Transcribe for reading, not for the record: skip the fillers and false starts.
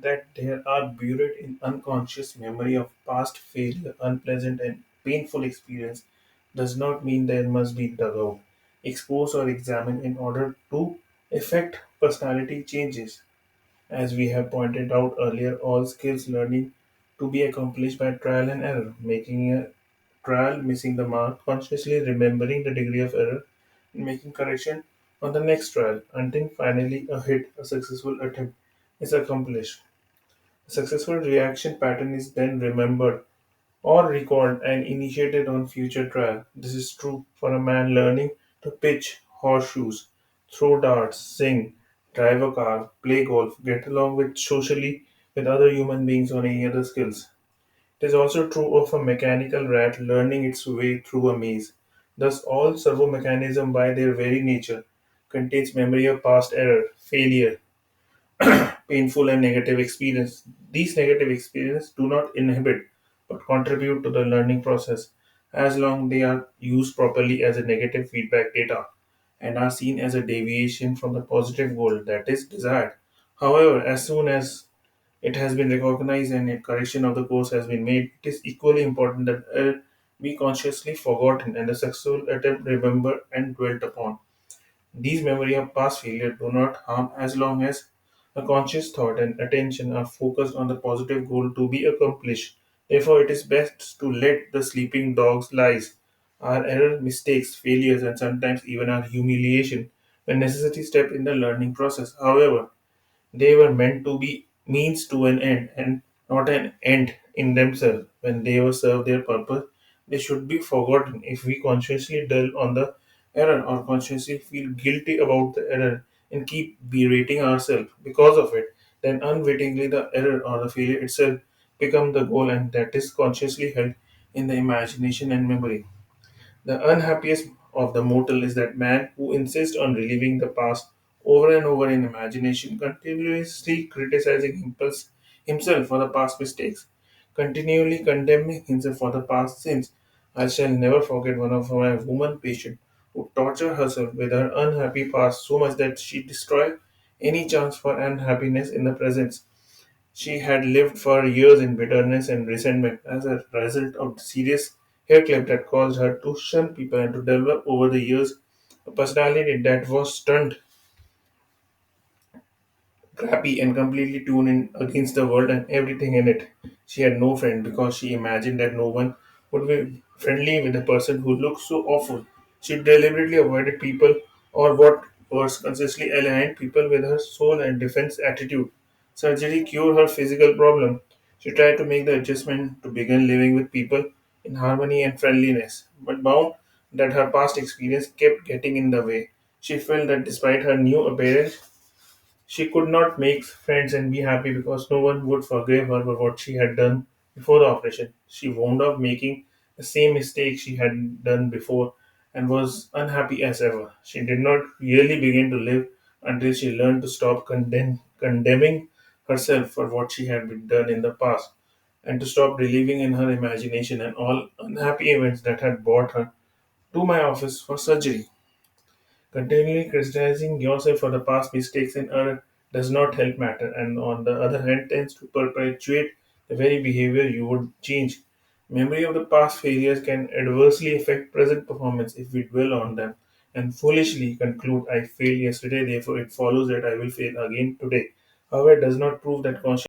that there are buried in unconscious memory of past failure, unpleasant and painful experience does not mean there must be dug out, exposed or examined in order to effect personality changes. As we have pointed out earlier, all skills learning to be accomplished by trial and error, making a trial, missing the mark, consciously remembering the degree of error, and making correction on the next trial until finally a hit, a successful attempt is accomplished. A successful reaction pattern is then remembered or recalled and initiated on future trial. This is true for a man learning to pitch horseshoes, throw darts, sing, drive a car, play golf, get along with socially with other human beings or any other skills. It is also true of a mechanical rat learning its way through a maze. Thus, all servo mechanism by their very nature contains memory of past error, failure, painful and negative experience. These negative experiences do not inhibit but contribute to the learning process as long they are used properly as a negative feedback data and are seen as a deviation from the positive goal that is desired. However, as soon as it has been recognized and a correction of the course has been made, it is equally important that be consciously forgotten and the successful attempt remembered and dwelt upon. These memory of past failure do not harm as long as a conscious thought and attention are focused on the positive goal to be accomplished. Therefore, it is best to let the sleeping dog's lies, our error, mistakes, failures, and sometimes even our humiliation when necessary step in the learning process. However, they were meant to be means to an end and not an end in themselves. When they were serve their purpose, they should be forgotten. If we consciously dwell on the error or consciously feel guilty about the error and keep berating ourselves because of it, then unwittingly the error or the failure itself become the goal and that is consciously held in the imagination and memory. The unhappiest of the mortal is that man who insists on reliving the past over and over in imagination, continuously criticizing himself for the past mistakes, continually condemning himself for the past sins. I shall never forget one of my woman patient who tortured herself with her unhappy past so much that she destroyed any chance for unhappiness in the present. She had lived for years in bitterness and resentment as a result of the serious hair clip that caused her to shun people and to develop over the years a personality that was stunned, crappy, and completely tuned in against the world and everything in it. She had no friend because she imagined that no one would be friendly with a person who looked so awful. She deliberately avoided people or what was consistently aligned people with her soul and defense attitude. Surgery cured her physical problem. She tried to make the adjustment to begin living with people in harmony and friendliness, but found that her past experience kept getting in the way. She felt that despite her new appearance, she could not make friends and be happy because no one would forgive her for what she had done before the operation. She wound up making the same mistake she had done before and was unhappy as ever. She did not really begin to live until she learned to stop condemning herself for what she had been done in the past and to stop reliving in her imagination and all unhappy events that had brought her to my office for surgery. Continually criticizing yourself for the past mistakes and error does not help matter, and on the other hand, tends to perpetuate the very behavior you would change. Memory of the past failures can adversely affect present performance if we dwell on them and foolishly conclude, I failed yesterday, therefore it follows that I will fail again today. However, it does not prove that conscious